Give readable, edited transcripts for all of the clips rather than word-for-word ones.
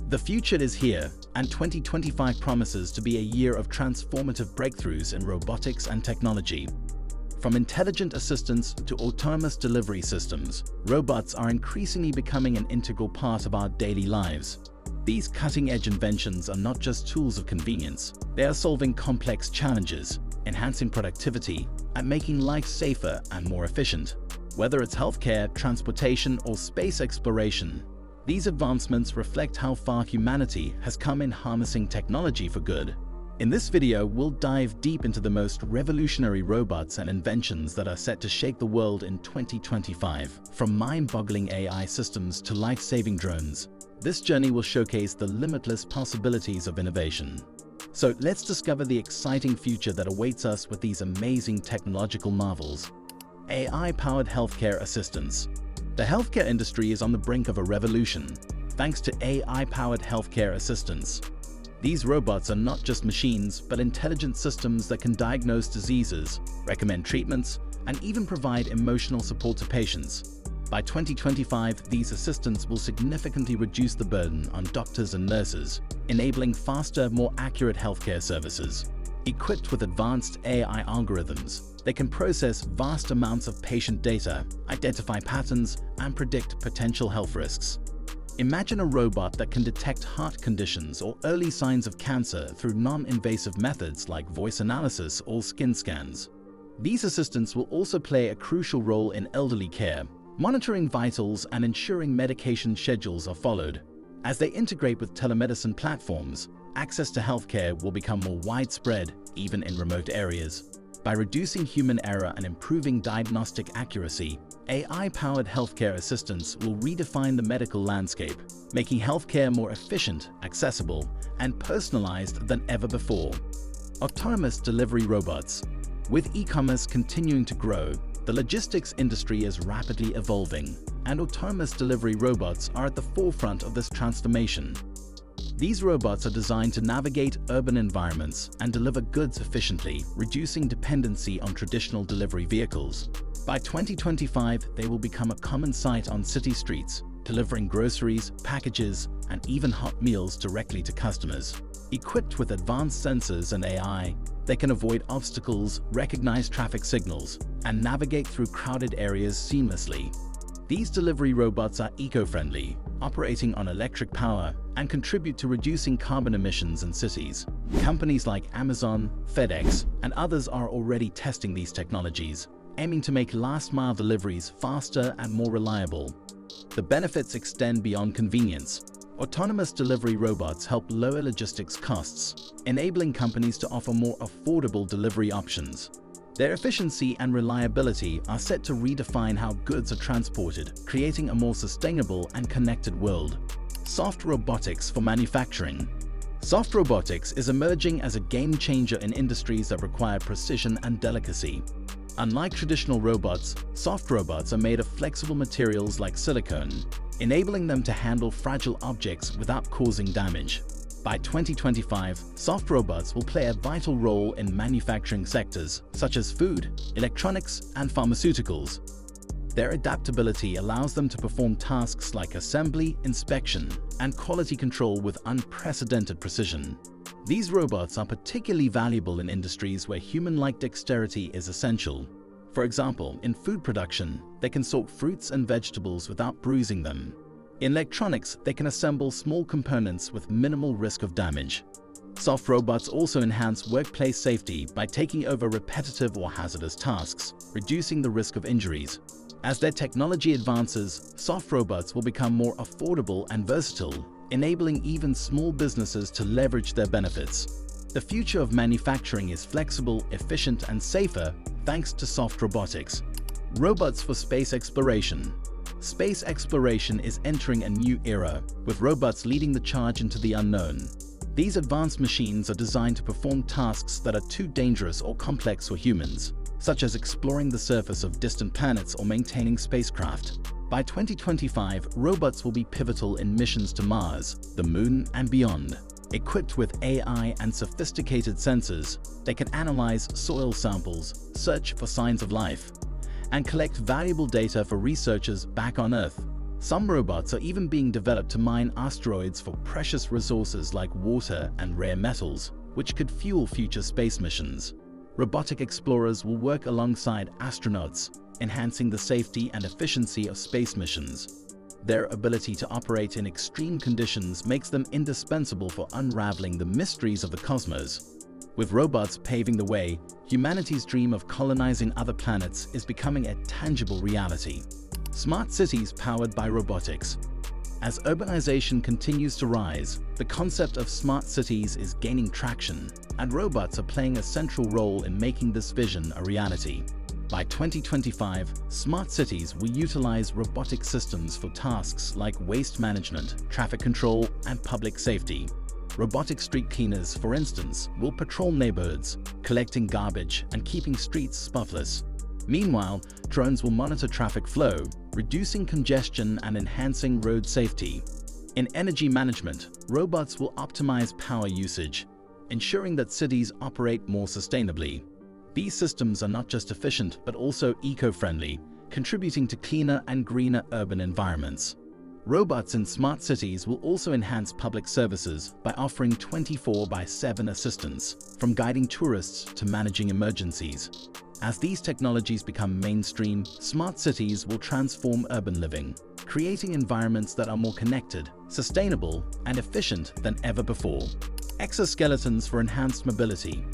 The future is here, and 2025 promises to be a year of transformative breakthroughs in robotics and technology. From intelligent assistants to autonomous delivery systems, robots are increasingly becoming an integral part of our daily lives. These cutting-edge inventions are not just tools of convenience, they are solving complex challenges, enhancing productivity, and making life safer and more efficient. Whether it's healthcare, transportation, or space exploration, these advancements reflect how far humanity has come in harnessing technology for good. In this video, we'll dive deep into the most revolutionary robots and inventions that are set to shake the world in 2025. From mind-boggling AI systems to life-saving drones, this journey will showcase the limitless possibilities of innovation. So let's discover the exciting future that awaits us with these amazing technological marvels. AI-powered healthcare assistants. The healthcare industry is on the brink of a revolution, thanks to AI-powered healthcare assistants. These robots are not just machines, but intelligent systems that can diagnose diseases, recommend treatments, and even provide emotional support to patients. By 2025, these assistants will significantly reduce the burden on doctors and nurses, enabling faster, more accurate healthcare services. Equipped with advanced AI algorithms, they can process vast amounts of patient data, identify patterns, and predict potential health risks. Imagine a robot that can detect heart conditions or early signs of cancer through non-invasive methods like voice analysis or skin scans. These assistants will also play a crucial role in elderly care, monitoring vitals and ensuring medication schedules are followed. As they integrate with telemedicine platforms, access to healthcare will become more widespread, even in remote areas. By reducing human error and improving diagnostic accuracy, AI-powered healthcare assistants will redefine the medical landscape, making healthcare more efficient, accessible, and personalized than ever before. Autonomous delivery robots. With e-commerce continuing to grow, the logistics industry is rapidly evolving, and autonomous delivery robots are at the forefront of this transformation. These robots are designed to navigate urban environments and deliver goods efficiently, reducing dependency on traditional delivery vehicles. By 2025, they will become a common sight on city streets, delivering groceries, packages, and even hot meals directly to customers. Equipped with advanced sensors and AI, they can avoid obstacles, recognize traffic signals, and navigate through crowded areas seamlessly. These delivery robots are eco-friendly, operating on electric power, and contribute to reducing carbon emissions in cities. Companies like Amazon, FedEx, and others are already testing these technologies, aiming to make last-mile deliveries faster and more reliable. The benefits extend beyond convenience. Autonomous delivery robots help lower logistics costs, enabling companies to offer more affordable delivery options. Their efficiency and reliability are set to redefine how goods are transported, creating a more sustainable and connected world. Soft robotics for manufacturing. Soft robotics is emerging as a game changer in industries that require precision and delicacy. Unlike traditional robots, soft robots are made of flexible materials like silicone, enabling them to handle fragile objects without causing damage. By 2025, soft robots will play a vital role in manufacturing sectors such as food, electronics, and pharmaceuticals. Their adaptability allows them to perform tasks like assembly, inspection, and quality control with unprecedented precision. These robots are particularly valuable in industries where human-like dexterity is essential. For example, in food production, they can sort fruits and vegetables without bruising them. In electronics, they can assemble small components with minimal risk of damage. Soft robots also enhance workplace safety by taking over repetitive or hazardous tasks, reducing the risk of injuries. As their technology advances, soft robots will become more affordable and versatile, enabling even small businesses to leverage their benefits. The future of manufacturing is flexible, efficient, and safer thanks to soft robotics. Robots for space exploration. Space exploration is entering a new era, with robots leading the charge into the unknown. These advanced machines are designed to perform tasks that are too dangerous or complex for humans, such as exploring the surface of distant planets or maintaining spacecraft. By 2025, robots will be pivotal in missions to Mars, the Moon, and beyond. Equipped with AI and sophisticated sensors, they can analyze soil samples, search for signs of life, and collect valuable data for researchers back on Earth. Some robots are even being developed to mine asteroids for precious resources like water and rare metals, which could fuel future space missions. Robotic explorers will work alongside astronauts, enhancing the safety and efficiency of space missions. Their ability to operate in extreme conditions makes them indispensable for unraveling the mysteries of the cosmos. With robots paving the way, humanity's dream of colonizing other planets is becoming a tangible reality. Smart cities powered by robotics. As urbanization continues to rise, the concept of smart cities is gaining traction, and robots are playing a central role in making this vision a reality. By 2025, smart cities will utilize robotic systems for tasks like waste management, traffic control, and public safety. Robotic street cleaners, for instance, will patrol neighborhoods, collecting garbage and keeping streets spotless. Meanwhile, drones will monitor traffic flow, reducing congestion and enhancing road safety. In energy management, robots will optimize power usage, ensuring that cities operate more sustainably. These systems are not just efficient but also eco-friendly, contributing to cleaner and greener urban environments. Robots in smart cities will also enhance public services by offering 24/7 assistance, from guiding tourists to managing emergencies. As these technologies become mainstream, smart cities will transform urban living, creating environments that are more connected, sustainable, and efficient than ever before. Exoskeletons for enhanced mobility.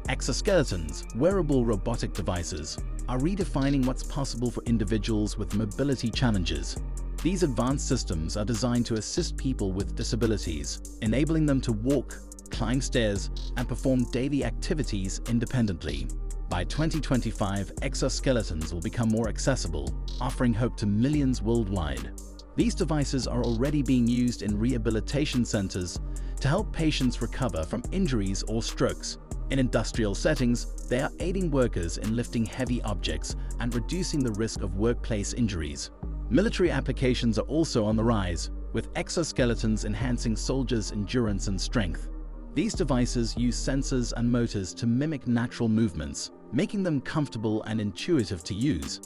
Exoskeletons, wearable robotic devices, are redefining what's possible for individuals with mobility challenges. These advanced systems are designed to assist people with disabilities, enabling them to walk, climb stairs, and perform daily activities independently. By 2025, exoskeletons will become more accessible, offering hope to millions worldwide. These devices are already being used in rehabilitation centers to help patients recover from injuries or strokes. In industrial settings, they are aiding workers in lifting heavy objects and reducing the risk of workplace injuries. Military applications are also on the rise, with exoskeletons enhancing soldiers' endurance and strength. These devices use sensors and motors to mimic natural movements, making them comfortable and intuitive to use.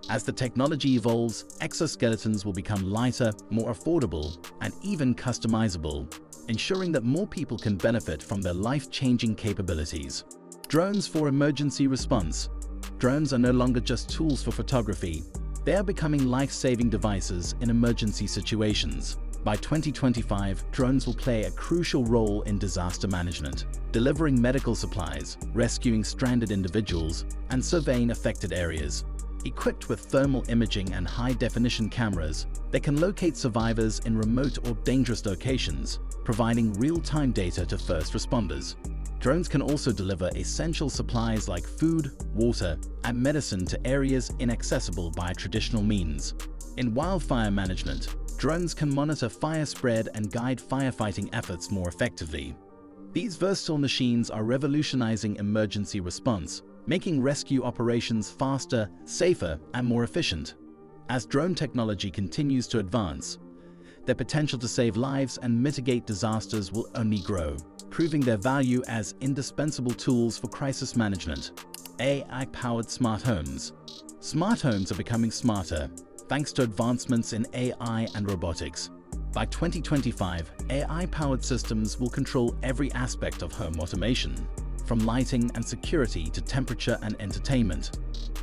As the technology evolves, exoskeletons will become lighter, more affordable, and even customizable, ensuring that more people can benefit from their life-changing capabilities. Drones for emergency response. Drones are no longer just tools for photography. They are becoming life-saving devices in emergency situations. By 2025, drones will play a crucial role in disaster management, delivering medical supplies, rescuing stranded individuals, and surveying affected areas. Equipped with thermal imaging and high-definition cameras, they can locate survivors in remote or dangerous locations, providing real-time data to first responders. Drones can also deliver essential supplies like food, water, and medicine to areas inaccessible by traditional means. In wildfire management, drones can monitor fire spread and guide firefighting efforts more effectively. These versatile machines are revolutionizing emergency response, making rescue operations faster, safer, and more efficient. As drone technology continues to advance, their potential to save lives and mitigate disasters will only grow, proving their value as indispensable tools for crisis management. AI-powered smart homes. Smart homes are becoming smarter, thanks to advancements in AI and robotics. By 2025, AI-powered systems will control every aspect of home automation, from lighting and security to temperature and entertainment.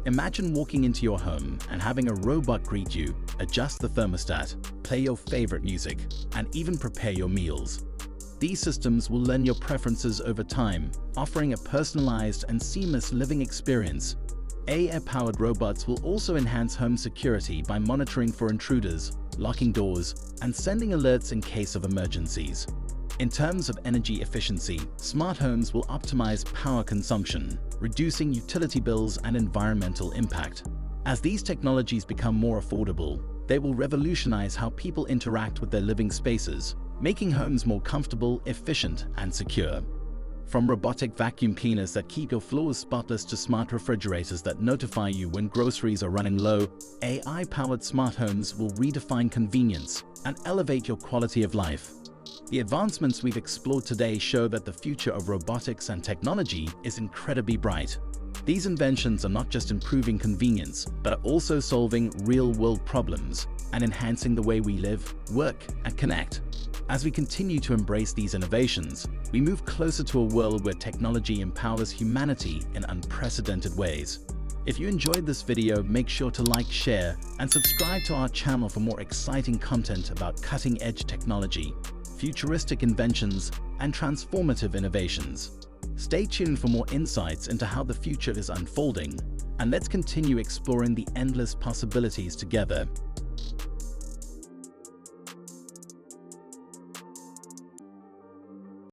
Imagine walking into your home and having a robot greet you, adjust the thermostat, play your favorite music, and even prepare your meals. These systems will learn your preferences over time, offering a personalized and seamless living experience. AI-powered robots will also enhance home security by monitoring for intruders, locking doors, and sending alerts in case of emergencies. In terms of energy efficiency, smart homes will optimize power consumption, reducing utility bills and environmental impact. As these technologies become more affordable, they will revolutionize how people interact with their living spaces, making homes more comfortable, efficient, and secure. From robotic vacuum cleaners that keep your floors spotless to smart refrigerators that notify you when groceries are running low, AI-powered smart homes will redefine convenience and elevate your quality of life. The advancements we've explored today show that the future of robotics and technology is incredibly bright. These inventions are not just improving convenience, but are also solving real-world problems, and enhancing the way we live, work, and connect. As we continue to embrace these innovations, we move closer to a world where technology empowers humanity in unprecedented ways. If you enjoyed this video, make sure to like, share, and subscribe to our channel for more exciting content about cutting-edge technology, futuristic inventions, and transformative innovations. Stay tuned for more insights into how the future is unfolding, and let's continue exploring the endless possibilities together.